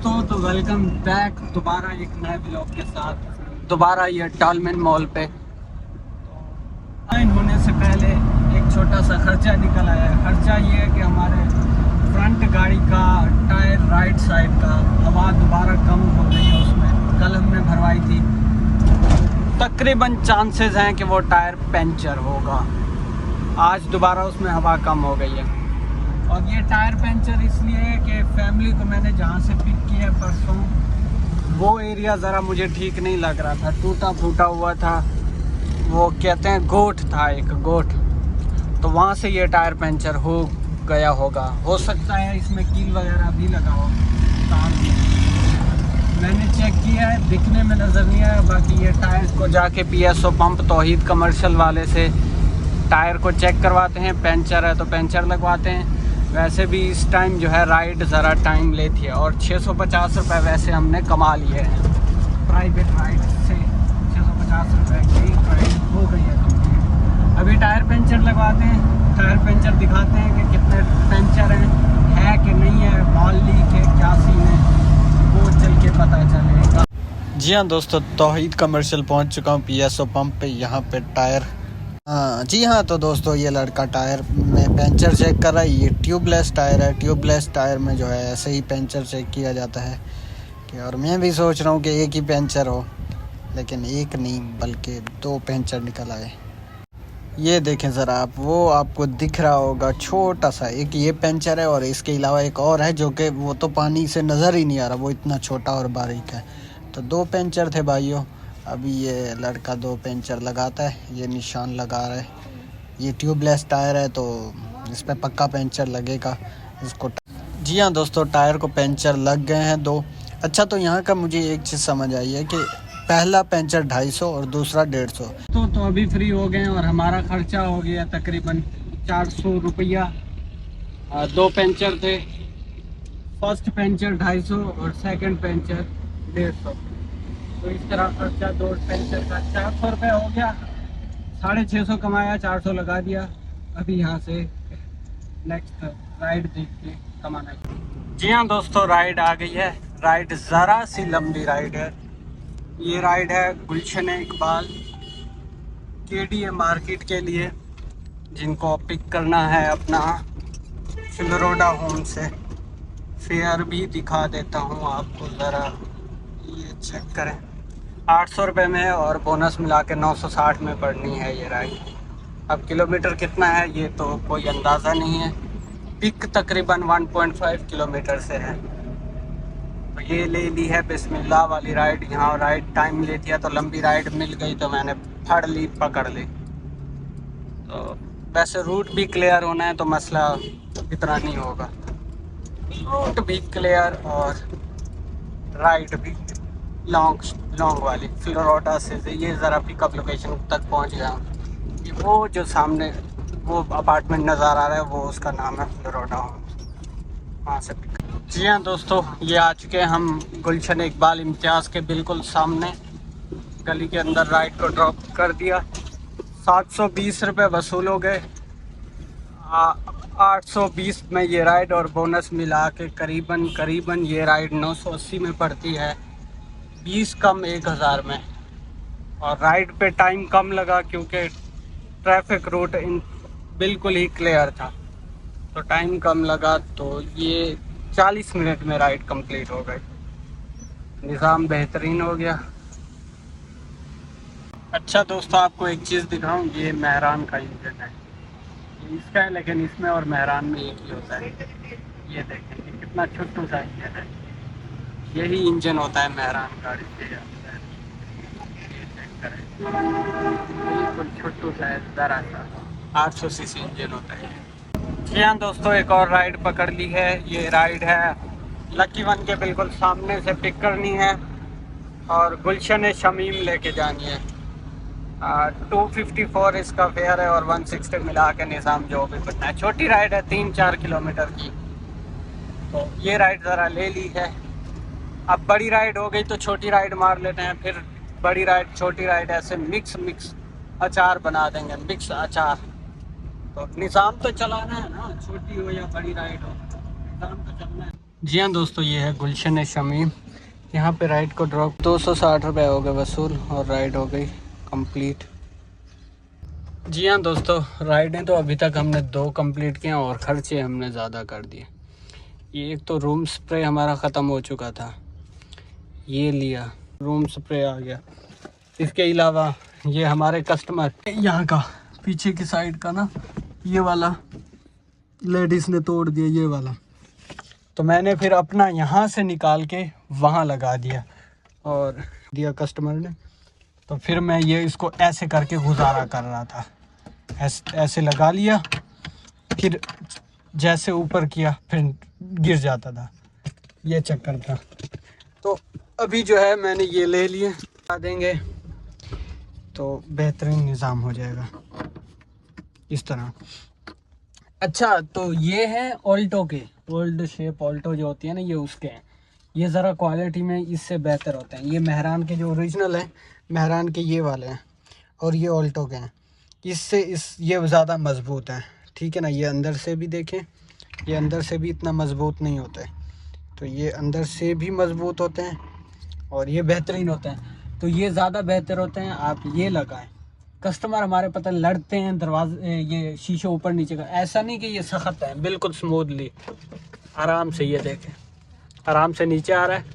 दोस्तों, तो welcome back दोबारा एक नए ब्लॉग के साथ। दोबारा ये टालमेन मॉल पे ज्वाइन होने से पहले एक छोटा सा खर्चा निकल आया है। खर्चा ये है कि हमारे फ्रंट गाड़ी का टायर राइट साइड का हवा दोबारा कम हो गई है उसमें। कल हमने भरवाई थी, तकरीबन चांसेस हैं कि वो टायर पंचर होगा। आज दोबारा उसमें हवा कम हो गई है। और ये टायर पंचर इसलिए है कि फैमिली को मैंने जहाँ से पिक किया परसों, वो एरिया ज़रा मुझे ठीक नहीं लग रहा था, टूटा फूटा हुआ था। वो कहते हैं गोट था, एक गोट, तो वहाँ से ये टायर पंचर हो गया होगा। हो सकता है इसमें कील वगैरह भी लगा हो, तार भी। मैंने चेक किया है, दिखने में नज़र नहीं आया। बाकी ये टायर को जाके PSO पंप तौहीद कमर्शियल वाले से टायर को चेक करवाते हैं, पंचर है तो पंचर लगवाते हैं। वैसे भी इस टाइम जो है राइड ज़रा टाइम लेती है, और 650 रुपये वैसे हमने कमा लिए हैं प्राइवेट राइड से। 650 रुपये की राइड हो गई है कंप्लीट। अभी टायर पंचर लगवाते हैं, टायर पंचर दिखाते हैं कि कितने पंचर है कि नहीं है, बॉल लीक है, क्या सीन है, वो चल के पता चलेगा। जी हाँ दोस्तों, तौहीद कमर्शियल पहुँच चुका हूँ PSO पंप पे। यहाँ पे टायर, हाँ जी हाँ, तो दोस्तों ये लड़का टायर में पंचर चेक कर रहा है। ये ट्यूबलेस टायर है। ट्यूबलेस टायर में जो है ऐसे ही पंचर चेक किया जाता है कि, और मैं भी सोच रहा हूँ कि एक ही पंचर हो, लेकिन एक नहीं बल्कि 2 पंचर निकल आए। ये देखें ज़रा आप, वो आपको दिख रहा होगा छोटा सा एक ये पंचर है, और इसके अलावा एक और है जो कि वो तो पानी से नज़र ही नहीं आ रहा, वो इतना छोटा और बारीक है। तो 2 पंचर थे भाइयों। अभी ये लड़का 2 पंचर लगाता है, ये निशान लगा रहा है। ये ट्यूबलेस टायर है तो इस पर पक्का पंचर लगेगा इसको। जी हाँ दोस्तों, टायर को पंचर लग गए हैं 2। अच्छा, तो यहाँ का मुझे एक चीज़ समझ आई है कि पहला पंचर 250 और दूसरा 150। तो अभी फ्री हो गए हैं और हमारा खर्चा हो गया तकरीबन 400 रुपया। 2 पंचर थे, फर्स्ट पंचर 250 और सेकंड पंचर 150। तो इस तरह खर्चा 2 पंचर का 400 रुपये हो गया। 650 कमाया, 400 लगा दिया। अभी यहाँ से नेक्स्ट राइड देख के कमाना है। जी हाँ दोस्तों, राइड आ गई है। राइड ज़रा सी लंबी राइड है। ये राइड है गुलशन इकबाल KDA मार्केट के लिए, जिनको पिक करना है अपना फिलरोडा होम से। फेयर भी दिखा देता हूँ आपको, ज़रा ये चेक करें। 800 रुपये में, और बोनस मिला के 960 में पड़नी है ये राइड। अब किलोमीटर कितना है ये तो कोई अंदाज़ा नहीं है। पिक तकरीबन 1.5 किलोमीटर से है। तो ये ले ली है बिस्मिल्लाह वाली राइड। यहाँ राइड टाइम लेती है, तो लंबी राइड मिल गई तो मैंने फड़ ली, पकड़ ली। तो वैसे रूट भी क्लियर होना है तो मसला इतना नहीं होगा। रूट भी क्लियर और राइड भी लॉन्ग वाली। फिलोरोडा से ये ज़रा पिकअप लोकेशन तक पहुंच गया। ये वो जो सामने वो अपार्टमेंट नज़र आ रहा है, वो उसका नाम है फिलोरोडा, वहाँ से पिक। जी हाँ दोस्तों, ये आ चुके हैं हम गुलशन इकबाल इम्तियाज़ के बिल्कुल सामने। गली के अंदर राइड को ड्रॉप कर दिया। 720 रुपये वसूल हो गए। 820 में ये राइड, और बोनस मिला के करीबन ये राइड 980 में पड़ती है। 20 कम 1000 में। और राइड पे टाइम कम लगा क्योंकि ट्रैफिक रूट बिल्कुल ही क्लियर था, तो टाइम कम लगा। तो ये 40 मिनट में राइड कंप्लीट हो गई। निज़ाम बेहतरीन हो गया। अच्छा दोस्तों, आपको एक चीज़ दिखाऊं, ये मेहरान का इंजन है। इसका है, लेकिन इसमें और मेहरान में एक ही होता है। ये देखें, ये कितना छोटू सा इंजन है। यही इंजन होता है मेहरान गाड़ी के। ये चेक करें, बिल्कुल छोटू सा है, ज़रा सा 800 सीसी इंजन होता है। जी हाँ दोस्तों, एक और राइड पकड़ ली है। ये राइड है लकी वन के बिल्कुल सामने से पिक करनी है, और गुलशन शमीम लेके जानी है। 254 इसका फेयर है, और 160 मिला के निज़ाम जो भी बनना है। छोटी राइड है, 3-4 किलोमीटर की। तो ये राइड ज़रा ले ली है। अब बड़ी राइड हो गई तो छोटी राइड मार लेते हैं, फिर बड़ी राइड छोटी राइड ऐसे मिक्स अचार बना देंगे, मिक्स अचार। तो निज़ाम तो चलाना है ना, छोटी हो या बड़ी राइड हो, निज़ाम तो चलना है। जी हाँ दोस्तों, ये है गुलशन शमीम। यहाँ पे राइड को ड्रॉप 260 रुपये हो गए वसूल और राइड हो गई कंप्लीट। जी हाँ दोस्तों, राइडें तो अभी तक हमने 2 कंप्लीट किए और ख़र्चे हमने ज़्यादा कर दिए। ये एक तो रूम स्प्रे हमारा ख़त्म हो चुका था, ये लिया, रूम स्प्रे आ गया। इसके अलावा ये हमारे कस्टमर यहाँ का पीछे की साइड का ना, ये वाला लेडीज़ ने तोड़ दिया ये वाला, तो मैंने फिर अपना यहाँ से निकाल के वहाँ लगा दिया और दिया कस्टमर ने। तो फिर मैं ये इसको ऐसे करके गुजारा कर रहा था, ऐसे लगा लिया, फिर जैसे ऊपर किया फिर गिर जाता था, ये चक्कर था। तो अभी जो है मैंने ये ले लिए, लगा देंगे तो बेहतरीन निज़ाम हो जाएगा इस तरह। अच्छा, तो ये है ऑल्टो के, ओल्ड शेप ऑल्टो जो होती है ना, ये उसके हैं। ये ज़रा क्वालिटी में इससे बेहतर होते हैं। ये मेहरान के जो ओरिजिनल हैं, मेहरान के ये वाले हैं, और ये ऑल्टो के हैं। इससे ये ज़्यादा मज़बूत हैं, ठीक है ना। ये अंदर से भी देखें, ये अंदर से भी इतना मज़बूत नहीं होते, तो ये अंदर से भी मज़बूत होते हैं और ये बेहतरीन होते हैं। तो ये ज़्यादा बेहतर होते हैं, आप ये लगाएं। कस्टमर हमारे पता लड़ते हैं दरवाजे, ये शीशे ऊपर नीचे का, ऐसा नहीं कि ये सख्त है, बिल्कुल स्मूथली आराम से, ये देखें आराम से नीचे आ रहा है,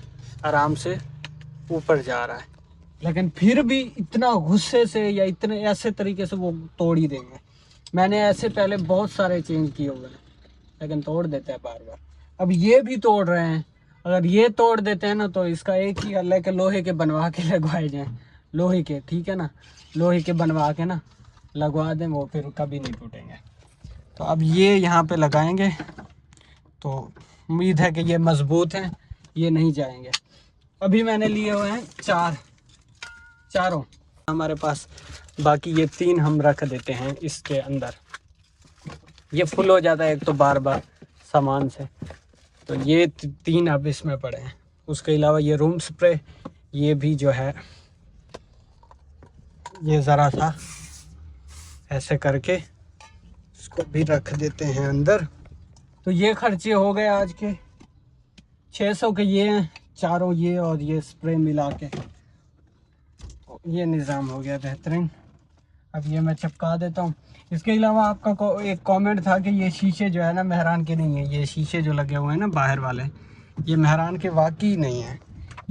आराम से ऊपर जा रहा है। लेकिन फिर भी इतना गुस्से से या इतने ऐसे तरीके से वो तोड़ ही देंगे। मैंने ऐसे पहले बहुत सारे चेंज किए हुए हैं, लेकिन तोड़ देते हैं बार बार। अब ये भी तोड़ रहे हैं, अगर ये तोड़ देते हैं ना तो इसका एक ही हल है कि लोहे के बनवा के लगवाए जाएं, लोहे के, ठीक है ना, लोहे के बनवा के ना लगवा दें, वो फिर कभी नहीं टूटेंगे। तो अब ये यहाँ पे लगाएंगे तो उम्मीद है कि ये मज़बूत हैं, ये नहीं जाएंगे। अभी मैंने लिए हुए हैं चारों हमारे पास, बाकी ये 3 हम रख देते हैं इसके अंदर। ये फुल हो जाता है एक तो बार बार सामान से, तो ये 3 अब इसमें पड़े हैं। उसके अलावा ये रूम स्प्रे, ये भी जो है ये ज़रा सा ऐसे करके इसको भी रख देते हैं अंदर। तो ये खर्चे हो गए आज के 600 के, ये हैं चारों, ये और ये स्प्रे मिला के, तो ये निज़ाम हो गया बेहतरीन। अब ये मैं चिपका देता हूँ। इसके अलावा आपका एक कमेंट था कि ये शीशे जो है ना मेहरान के नहीं है, ये शीशे जो लगे हुए हैं ना बाहर वाले, ये मेहरान के वाकई नहीं है,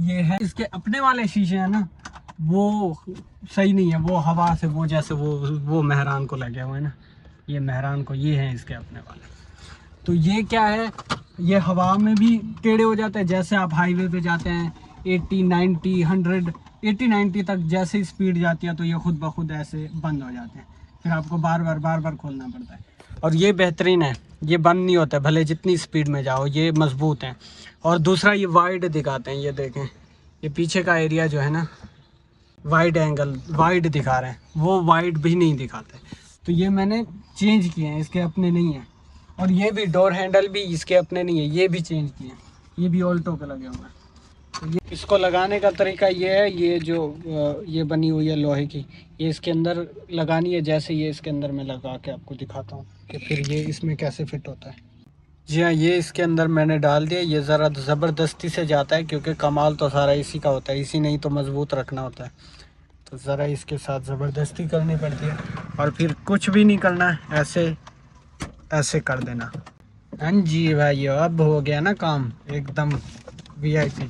ये है इसके अपने वाले शीशे हैं ना, वो सही नहीं है, वो हवा से वो जैसे वो मेहरान को लगे हुए हैं ना, ये मेहरान को, ये हैं इसके अपने वाले। तो ये क्या है, ये हवा में भी टेढ़े हो जाते हैं। जैसे आप हाईवे पे जाते हैं 80 90 100 80 90 तक जैसे स्पीड जाती है तो ये खुद ब खुद ऐसे बंद हो जाते हैं, फिर आपको बार बार खोलना पड़ता है। और ये बेहतरीन है, ये बंद नहीं होता भले जितनी स्पीड में जाओ, ये मज़बूत हैं। और दूसरा ये वाइड दिखाते हैं, ये देखें ये पीछे का एरिया जो है ना, वाइड एंगल वाइड दिखा रहे हैं, वो वाइड भी नहीं दिखाते। तो ये मैंने चेंज किए हैं, इसके अपने नहीं हैं। और ये भी डोर हैंडल भी इसके अपने नहीं है, ये भी चेंज किए हैं, ये भी ऑल्टो के लगे हुए हैं। तो ये इसको लगाने का तरीका ये है, ये जो ये बनी हुई है लोहे की, ये इसके अंदर लगानी है। जैसे ये इसके अंदर मैं लगा के आपको दिखाता हूँ कि फिर ये इसमें कैसे फिट होता है। जी हाँ, ये इसके अंदर मैंने डाल दिया। ये ज़रा ज़बरदस्ती से जाता है क्योंकि कमाल तो सारा इसी का होता है, इसी नहीं तो मज़बूत रखना होता है, तो ज़रा इसके साथ ज़बरदस्ती करनी पड़ती है। और फिर कुछ भी नहीं करना है, ऐसे कर देना। हाँ जी भाई, अब हो गया ना काम एकदम VIP।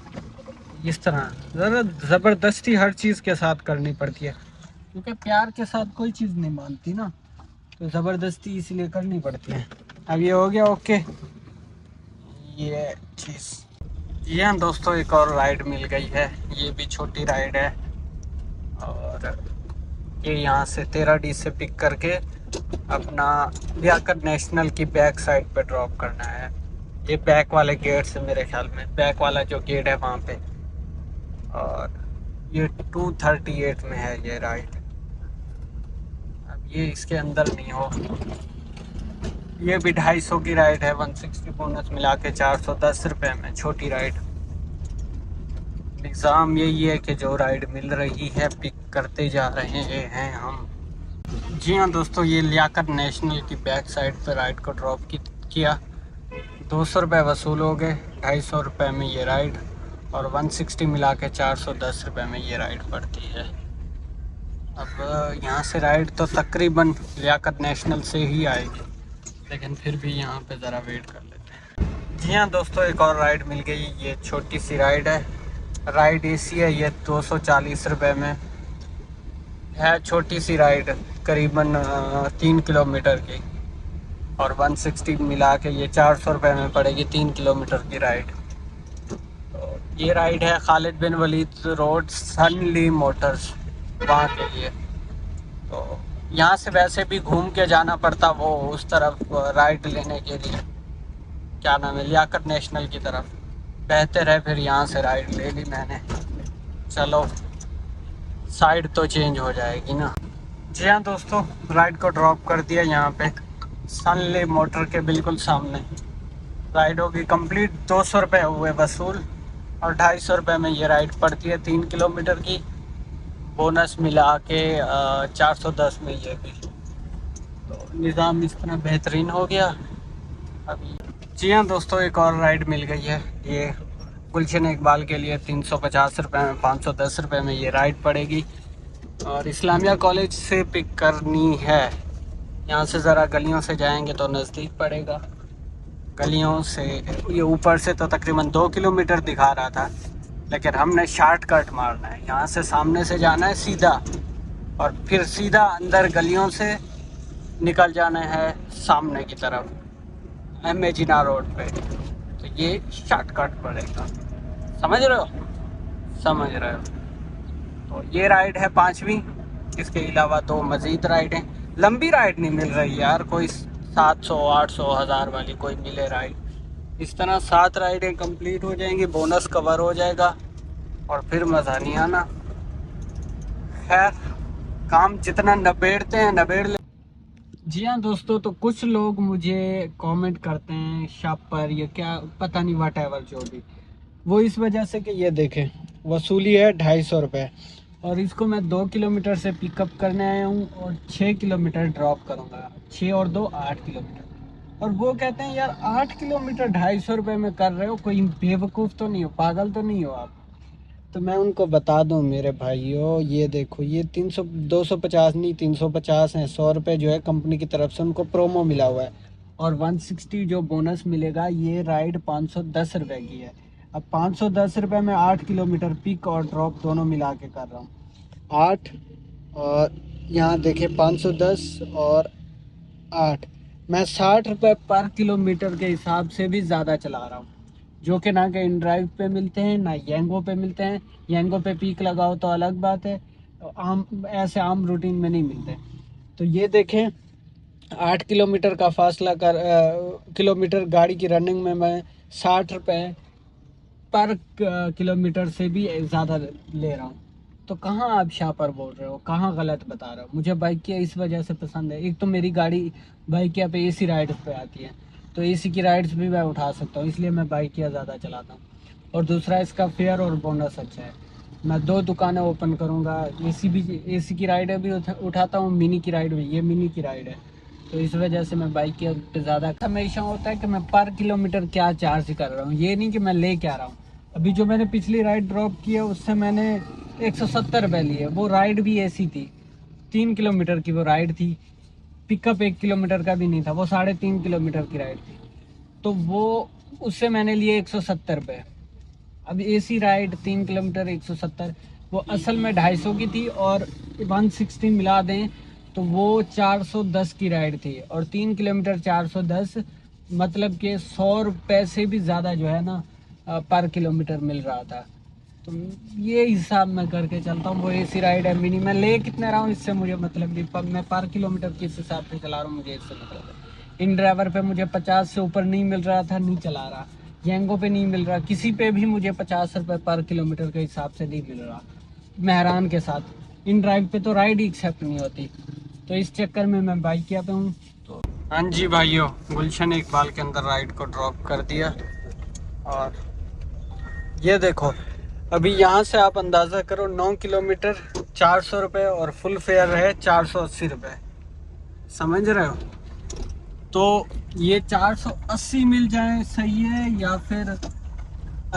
इस तरह ज़रा ज़बरदस्ती हर चीज़ के साथ करनी पड़ती है, क्योंकि प्यार के साथ कोई चीज़ नहीं मानती ना, तो ज़बरदस्ती इसलिए करनी पड़ती है। अब ये हो गया ओके, ये चीज़। ये हम दोस्तों एक और राइड मिल गई है, ये भी छोटी राइड है, और ये यहाँ से 13D से पिक करके अपना लियाकत नेशनल की बैक साइड पे ड्रॉप करना है। ये बैक वाले गेट से, मेरे ख्याल में बैक वाला जो गेट है वहाँ पे, और ये 238 में है ये राइड। अब ये इसके अंदर नहीं हो, ये भी 250 की राइड है, 160 बोनस मिला के 410 रुपये में छोटी राइड। निज़ाम यही है कि जो राइड मिल रही है पिक करते जा रहे हैं हम। जी हाँ दोस्तों, ये लियाकत नेशनल की बैक साइड पर राइड को ड्रॉप किया, 200 रुपये वसूल हो गए। ₹250 में ये राइड, और 160 मिला के 410 रुपये में ये राइड पड़ती है। अब यहाँ से राइड तो तकरीबन लियाकत नेशनल से ही आएगी, लेकिन फिर भी यहाँ पे ज़रा वेट कर लेते हैं। जी हाँ दोस्तों, एक और राइड मिल गई। ये छोटी सी राइड है, राइड एसी है। ये 240 रुपये में है, छोटी सी राइड, करीबन 3 किलोमीटर की, और 160 मिला के ये 400 रुपये में पड़ेगी 3 किलोमीटर की राइड। तो ये राइड है खालिद बिन वलीद रोड, सनली मोटर्स, वहाँ के लिए। तो यहाँ से वैसे भी घूम के जाना पड़ता वो उस तरफ राइड लेने के लिए, क्या नाम है, लियाकत नेशनल की तरफ। बेहतर है फिर यहाँ से राइड ले ली मैंने। चलो साइड तो चेंज हो जाएगी ना। जी हाँ दोस्तों, राइड को ड्रॉप कर दिया यहाँ पे सनली मोटर के बिल्कुल सामने। राइड होगी कंप्लीट, 200 रुपये हुए वसूल, और 250 रुपये में ये राइड पड़ती है 3 किलोमीटर की, बोनस मिला के 410 में ये भी। तो निज़ाम इस तरह बेहतरीन हो गया अभी। जी हाँ दोस्तों, एक और राइड मिल गई है। ये गुलशन इकबाल के लिए 350 रुपये में, 510 रुपये में ये राइड पड़ेगी, और इस्लामिया कॉलेज से पिक करनी है। यहाँ से ज़रा गलियों से जाएंगे तो नज़दीक पड़ेगा। गलियों से ये ऊपर से तो तकरीबन 2 किलोमीटर दिखा रहा था, लेकिन हमने शॉर्टकट मारना है। यहाँ से सामने से जाना है सीधा, और फिर सीधा अंदर गलियों से निकल जाना है सामने की तरफ MA जिना रोड पे। तो ये शॉर्टकट पड़ेगा, समझ रहे हो? समझ रहे हो? तो ये राइड है 5वीं। इसके अलावा 2 मज़ीद राइड हैं। लंबी राइड नहीं मिल रही यार, कोई 700, 800, 1000 वाली कोई मिले राइड। इस तरह 7 राइडें कंप्लीट हो जाएंगी, बोनस कवर हो जाएगा, और फिर मज़ा नहीं आना। खैर, काम जितना नबेड़ते हैं नबेड़ ले। जी हाँ दोस्तों, तो कुछ लोग मुझे कमेंट करते हैं शॉप पर, ये क्या पता नहीं, वट एवर जो भी, वो इस वजह से कि ये देखें वसूली है 250 रुपये, और इसको मैं 2 किलोमीटर से पिकअप करने आया हूँ और 6 किलोमीटर ड्रॉप करूँगा। 6 और 2 8 किलोमीटर। और वो कहते हैं यार 8 किलोमीटर 250 रुपये में कर रहे हो, कोई बेवकूफ़ तो नहीं हो, पागल तो नहीं हो आप? तो मैं उनको बता दूं मेरे भाइयों, ये देखो, ये 300 250 नहीं 350 हैं। 100 रुपये जो है कंपनी की तरफ से उनको प्रोमो मिला हुआ है, और 160 जो बोनस मिलेगा। ये राइड 510 रुपये की है। अब 510 रुपये में 8 किलोमीटर पिक और ड्रॉप दोनों मिला के कर रहा हूँ। 8 और यहाँ देखें 510 और 8, मैं 60 रुपये पर किलोमीटर के हिसाब से भी ज़्यादा चला रहा हूँ, जो कि ना कहीं ड्राइव पे मिलते हैं ना येंगो पे मिलते हैं। येंगो पे पीक लगाओ तो अलग बात है, आम ऐसे आम रूटीन में नहीं मिलते। तो ये देखें 8 किलोमीटर का फासला कर किलोमीटर गाड़ी की रनिंग में मैं 60 रुपये पर किलोमीटर से भी ज़्यादा ले रहा हूँ। तो कहाँ आप शापर बोल रहे हो, कहाँ गलत बता रहे हो? मुझे बाइकिया इस वजह से पसंद है। एक तो मेरी गाड़ी बाइकिया पे AC राइड्स पे आती है, तो AC की राइड्स भी मैं उठा सकता हूँ, इसलिए मैं बाइकिया ज़्यादा चलाता हूँ। और दूसरा, इसका फेयर और बोनस अच्छा है। मैं 2 दुकानें ओपन करूँगा, AC की राइड भी उठाता हूँ, मिनी की राइड भी। ये मिनी की राइड है, तो इस वजह से मैं बाइकिया पे ज़्यादा। हमेशा होता है कि मैं पर किलोमीटर क्या चार्ज कर रहा हूँ, ये नहीं कि मैं ले के आ रहा हूँ। अभी जो मैंने पिछली राइड ड्रॉप की है उससे मैंने 170 रुपये लिए। वो राइड भी ऐसी थी, 3 किलोमीटर की वो राइड थी, पिकअप 1 किलोमीटर का भी नहीं था, वो 3.5 किलोमीटर की राइड थी। तो वो उससे मैंने लिए 170 रुपये। अब AC राइड 3 किलोमीटर 170, वो असल में 250 की थी, और 160 मिला दें तो वो 410 की राइड थी, और 3 किलोमीटर 410, मतलब कि 100 रुपये से भी ज़्यादा जो है ना पर किलोमीटर मिल रहा था। तो ये हिसाब मैं करके चलता हूँ। वो AC राइड है मिनी, मैं ले कितने रहा हूँ इससे मुझे मतलब नहीं, मैं पर किलोमीटर किस हिसाब से चला रहा हूँ मुझे इससे मतलब है। इन ड्राइवर पे मुझे 50 से ऊपर नहीं मिल रहा था, नहीं चला रहा। येंगो पे नहीं मिल रहा, किसी पे भी मुझे 50 रुपये पर किलोमीटर के हिसाब से नहीं मिल रहा मेहरान के साथ। इन ड्राइव पे तो राइड ही एक्सेप्ट नहीं होती, तो इस चक्कर में मैं बाइकिया पे हूँ। तो हाँ जी भाइयों, गुलशन इकबाल के अंदर राइड को ड्रॉप कर दिया, और ये देखो अभी यहाँ से आप अंदाज़ा करो 9 किलोमीटर 400 रुपये, और फुल फेयर है 480 रुपये, समझ रहे हो? तो ये 480 मिल जाए सही है, या फिर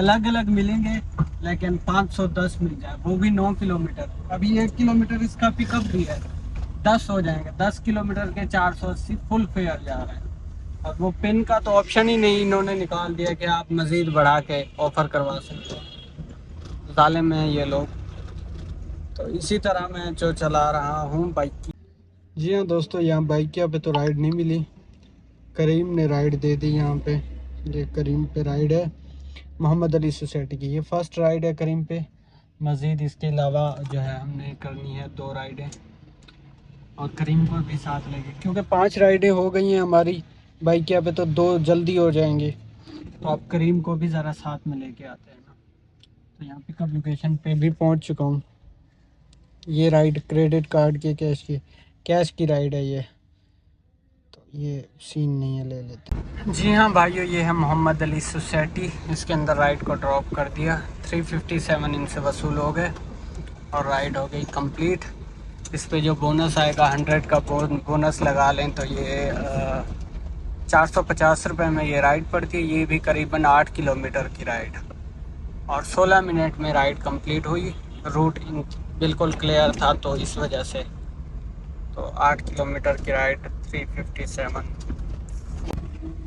अलग अलग मिलेंगे, लेकिन 510 मिल जाए, वो भी 9 किलोमीटर। अभी 1 किलोमीटर इसका पिकअप भी है, 10 हो जाएंगे। 10 किलोमीटर के 480 फुल फेयर जा रहा है। और वो पिन का तो ऑप्शन ही नहीं इन्होंने निकाल दिया कि आप मज़ीद बढ़ा के ऑफ़र करवा सकते हो। ज़ालिम हैं ये लोग। तो इसी तरह मैं जो चला रहा हूँ बाइक की। जी हाँ दोस्तों, यहाँ बाइकिया पे तो राइड नहीं मिली, करीम ने राइड दे दी यहाँ पे। ये करीम पे राइड है मोहम्मद अली सोसाइटी की, ये फर्स्ट राइड है करीम पे। मज़ीद इसके अलावा जो है हमने करनी है 2 राइडें, और करीम को भी साथ लेंगे क्योंकि 5 राइडें हो गई हैं हमारी बाइकिया पे, तो 2 जल्दी हो जाएंगे। तो आप करीम को भी ज़रा साथ में लेके आते हैं ना। तो यहाँ पिकअप लोकेशन पे भी पहुँच चुका हूँ। ये राइड क्रेडिट कार्ड के कैश की राइड है ये, तो ये सीन नहीं है, ले लेते हैं। जी हाँ भाइयों, ये है मोहम्मद अली सोसाइटी। इसके अंदर राइड को ड्रॉप कर दिया, 357 इनसे वसूल हो गए और राइड हो गई कंप्लीट। इस पे जो बोनस आएगा 100 का बोनस लगा लें तो ये 450 रुपये में ये राइड पड़ती है। ये भी करीबन 8 किलोमीटर की राइड, और 16 मिनट में राइड कंप्लीट हुई। रूट बिल्कुल क्लियर था तो इस वजह से। तो 8 किलोमीटर की राइड 357।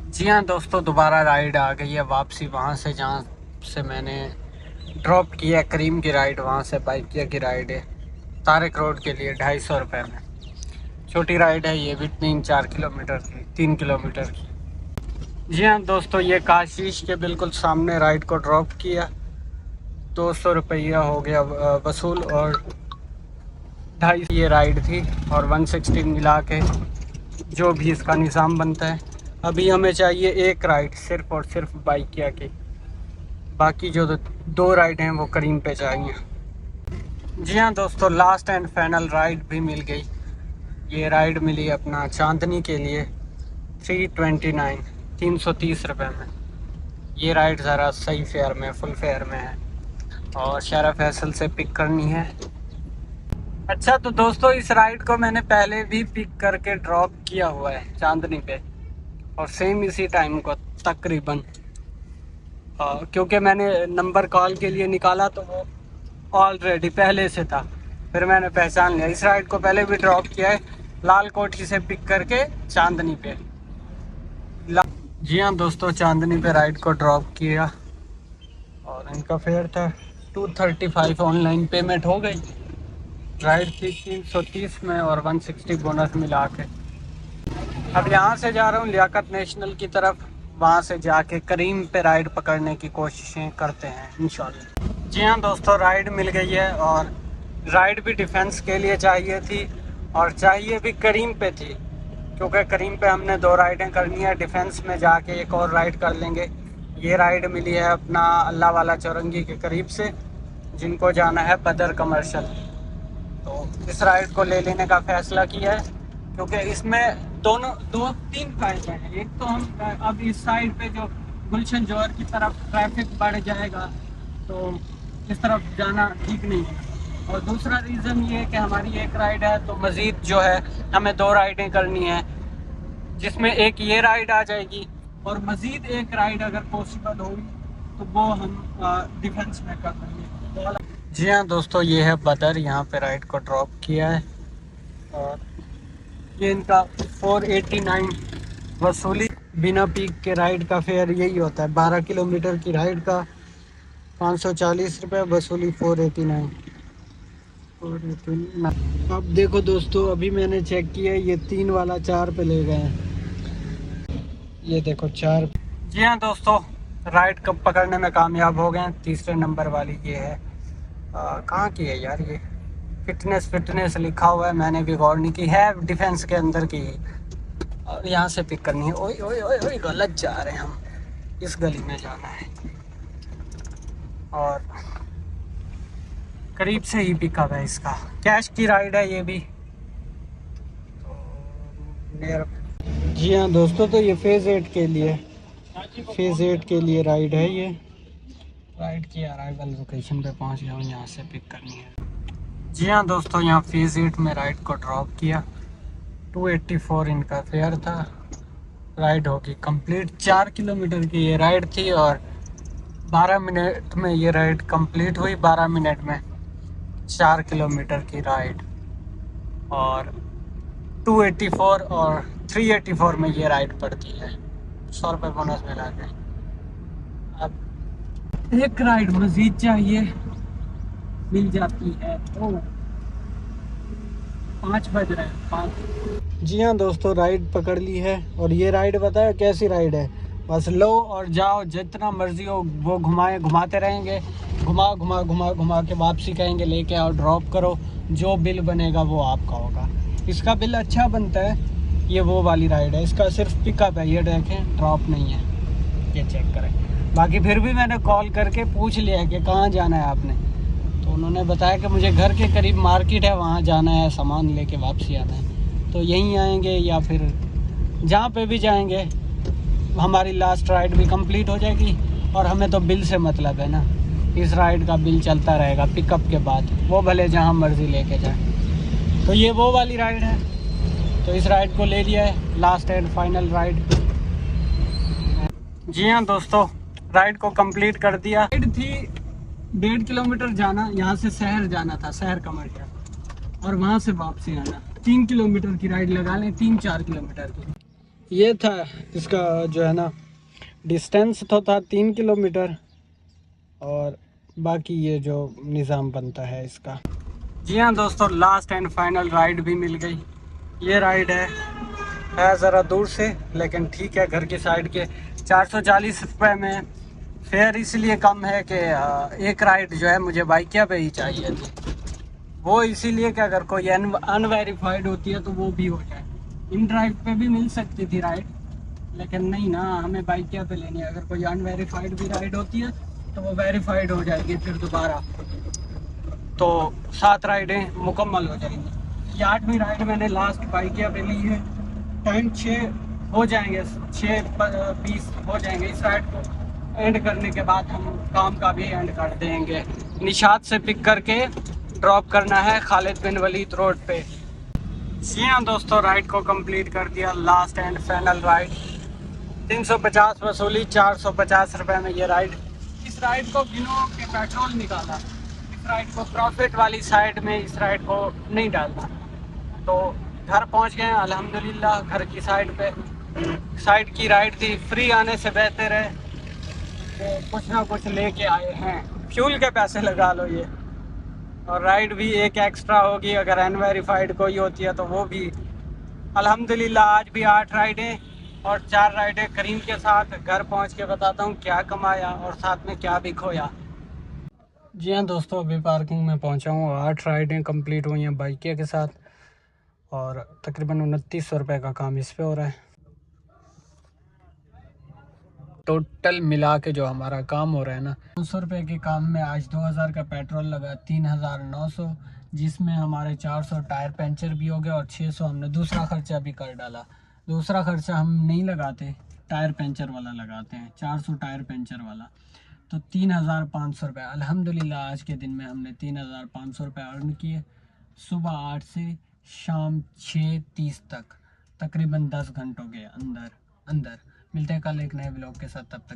जी हाँ दोस्तों, दोबारा राइड आ गई है वापसी वहाँ से जहाँ से मैंने ड्रॉप किया करीम की राइड। वहाँ से बाइकिया की राइड है तारिक रोड के लिए 250 रुपये में। छोटी राइड है ये भी, 3-4 किलोमीटर की, 3 किलोमीटर की। जी हाँ दोस्तों, ये काशीश के बिल्कुल सामने राइड को ड्रॉप किया, 200 रुपया हो गया वसूल, और 250 ये राइड थी, और 160 मिला के जो भी इसका निज़ाम बनता है। अभी हमें चाहिए एक राइड सिर्फ़ और सिर्फ बाइकिया की, बाकी जो 2 राइड हैं वो करीम पे चाहिए। जी हाँ दोस्तों, लास्ट एंड फाइनल राइड भी मिल गई। ये राइड मिली अपना चांदनी के लिए 330 रुपये में। ये राइड ज़रा सही फेयर में, फुल फेयर में है, और शहरा फैसल से पिक करनी है। अच्छा तो दोस्तों, इस राइड को मैंने पहले भी पिक करके ड्रॉप किया हुआ है चांदनी पे, और सेम इसी टाइम को तकरीबन, क्योंकि मैंने नंबर कॉल के लिए निकाला तो वो ऑलरेडी पहले से था, फिर मैंने पहचान लिया। इस राइड को पहले भी ड्रॉप किया है लाल कोठी से पिक करके चांदनी पे। जी हाँ दोस्तों, चांदनी पे राइड को ड्रॉप किया, और इनका फेयर था 235। ऑनलाइन पेमेंट हो गई। राइड थी 330 में, और 160 बोनस मिला के। अब यहाँ से जा रहा हूँ लियाकत नेशनल की तरफ, वहाँ से जाके करीम पे राइड पकड़ने की कोशिशें करते हैं इंशाल्लाह। जी हाँ दोस्तों, राइड मिल गई है, और राइड भी डिफेंस के लिए चाहिए थी, और चाहिए भी करीम पे थी, क्योंकि करीम पे हमने 2 राइडें करनी है। डिफेंस में जाके एक और राइड कर लेंगे। ये राइड मिली है अपना अल्लाह वाला चौरंगी के करीब से, जिनको जाना है बदर कमर्शियल। तो इस राइड को ले लेने का फ़ैसला किया है, क्योंकि इसमें 2-3 फ़ायदे हैं। एक तो हम अब इस साइड पे जो गुलशन जौहर की तरफ ट्रैफिक बढ़ जाएगा, तो इस तरफ जाना ठीक नहीं है। और दूसरा रीज़न ये है कि हमारी एक राइड है, तो मज़ीद जो है हमें 2 राइडें करनी है, जिसमें एक ये राइड आ जाएगी, और मज़ीद एक राइड अगर पॉसिबल होगी तो वो हम डिफेंस में कर देंगे। जी हाँ दोस्तों, ये है बदर, यहाँ पे राइड को ड्रॉप किया है, और ये इनका 489 वसूली। बिना पीक के राइड का फेयर यही होता है, 12 किलोमीटर की राइड का 540 रुपये वसूली, 489। अब देखो दोस्तों, अभी मैंने चेक किया, ये 3 वाला 4 पे ले गए हैं। ये देखो 4। जी हाँ दोस्तों, राइड कब पकड़ने में कामयाब हो गए हैं। तीसरे नंबर वाली ये है, कहाँ की है यार, ये फिटनेस लिखा हुआ है, मैंने भी गौर नहीं की है, डिफेंस के अंदर की। और यहाँ से पिक करनी है। ओए ओए ओए ओए, गलत जा रहे हैं हम, इस गली में जाना है, और करीब से ही पिकअप है इसका। कैश की राइड है ये भी। जी हाँ दोस्तों, तो ये फेज़ 8 के लिए राइड है। ये राइड की अराइवल लोकेशन पे पहुंच गया हूँ, यहाँ से पिक करनी है। जी हाँ दोस्तों, यहाँ फेज़ 8 में राइड को ड्रॉप किया, 284 इनका फेयर था। राइड होगी कंप्लीट, 4 किलोमीटर की ये राइड थी, और 12 मिनट में ये राइड कंप्लीट हुई। 12 मिनट में 4 किलोमीटर की राइड, और 284 और 384 में ये राइड पड़ती है। 100 रुपये बोनस मिला के। अब एक राइड मजीद चाहिए, मिल जाती है तो 5 बज रहे हैं 5। जी हाँ दोस्तों, राइड पकड़ ली है। और ये राइड बताया कैसी राइड है, बस लो और जाओ, जितना मर्जी हो वो घुमाते रहेंगे, घुमा घुमा घुमा घुमा के वापसी कहेंगे लेके आओ, ड्रॉप करो, जो बिल बनेगा वो आपका होगा। इसका बिल अच्छा बनता है। ये वो वाली राइड है, इसका सिर्फ पिकअप है, ये देखें ड्रॉप नहीं है, ये चेक करें। बाकी फिर भी मैंने कॉल करके पूछ लिया है कि कहाँ जाना है आपने, तो उन्होंने बताया कि मुझे घर के करीब मार्केट है, वहाँ जाना है, सामान लेके वापसी आना है। तो यहीं आएंगे या फिर जहाँ पे भी जाएंगे, हमारी लास्ट राइड भी कंप्लीट हो जाएगी। और हमें तो बिल से मतलब है ना, इस राइड का बिल चलता रहेगा पिकअप के बाद, वो भले जहाँ मर्जी लेके जाए। तो ये वो वाली राइड है, तो इस राइड को ले लिया है, लास्ट एंड फाइनल राइड। जी हाँ दोस्तों, राइड को कंप्लीट कर दिया। राइड थी 1.5 किलोमीटर जाना, यहाँ से शहर जाना था, शहर कमरिया, और वहाँ से वापसी आना। 3 किलोमीटर की राइड लगा लें, 3-4 किलोमीटर की। ये था इसका जो है ना डिस्टेंस, तो था 3 किलोमीटर, और बाकी ये जो निज़ाम बनता है इसका। जी हाँ दोस्तों, लास्ट एंड फाइनल राइड भी मिल गई। ये राइड है ज़रा दूर से, लेकिन ठीक है, घर की साइड के। 440 रुपये में फेयर इसलिए कम है कि एक राइड जो है मुझे बाइकिया पे ही चाहिए थी। वो इसीलिए कि अगर कोई अनवेरीफाइड होती है तो वो भी हो जाए। इन ड्राइव पे भी मिल सकती थी राइड, लेकिन नहीं ना, हमें बाइकिया पे लेनी है। अगर कोई अनवेरीफाइड भी राइड होती है तो वो वेरीफाइड हो जाएगी फिर दोबारा, तो 7 राइडें मुकम्मल हो जाएंगी। ये 8वीं राइड मैंने लास्ट बाइकिया पे ली है। टाइम 6 हो जाएंगे, 6:20 हो जाएंगे। इस राइड को एंड करने के बाद हम काम का भी एंड कर देंगे। निशात से पिक करके ड्रॉप करना है खालिद बिन वलीद रोड पे। जी हाँ दोस्तों, राइड को कंप्लीट कर दिया, लास्ट एंड फाइनल राइड। 350 वसूली, 450 रुपये में ये राइड। इस राइड को गिनो के पेट्रोल निकाला, इस राइड को प्रॉफिट वाली साइड में, इस राइड को नहीं डालना। तो घर पहुंच गए अल्हम्दुलिल्लाह। घर की साइड की राइड थी, फ्री आने से बेहतर है कि कुछ ना कुछ लेके आए हैं। फ्यूल के पैसे लगा लो ये, और राइड भी एक एक्स्ट्रा होगी। अगर अनवेरीफाइड कोई होती है तो वो भी। अल्हम्दुलिल्लाह आज भी 8 राइडें और 4 राइडें करीम के साथ। घर पहुंच के बताता हूँ क्या कमाया और साथ में क्या भी खोया। जी हाँ दोस्तों, अभी पार्किंग में पहुंचा हूँ। 8 राइडें कंप्लीट हुई हैं बाइकिया के साथ, और तकरीबन 2900 रुपये का काम इस पे हो रहा है। टोटल मिला के जो हमारा काम हो रहा है ना, 200 रुपये के काम में आज 2000 का पेट्रोल लगा, 3900, जिसमें हमारे 400 टायर पंचर भी हो गए, और 600 हमने दूसरा खर्चा भी कर डाला। दूसरा खर्चा हम नहीं लगाते, टायर पंचर वाला लगाते हैं, 400 टायर पंचर वाला। तो 3500 रुपये अल्हम्दुलिल्लाह आज के दिन में हमने 3500 रुपये अर्न किए। सुबह 8 से शाम 6:30 तक, तकरीबन 10 घंटों के अंदर अंदर। मिलते हैं कल एक नए ब्लॉग के साथ, तब तक के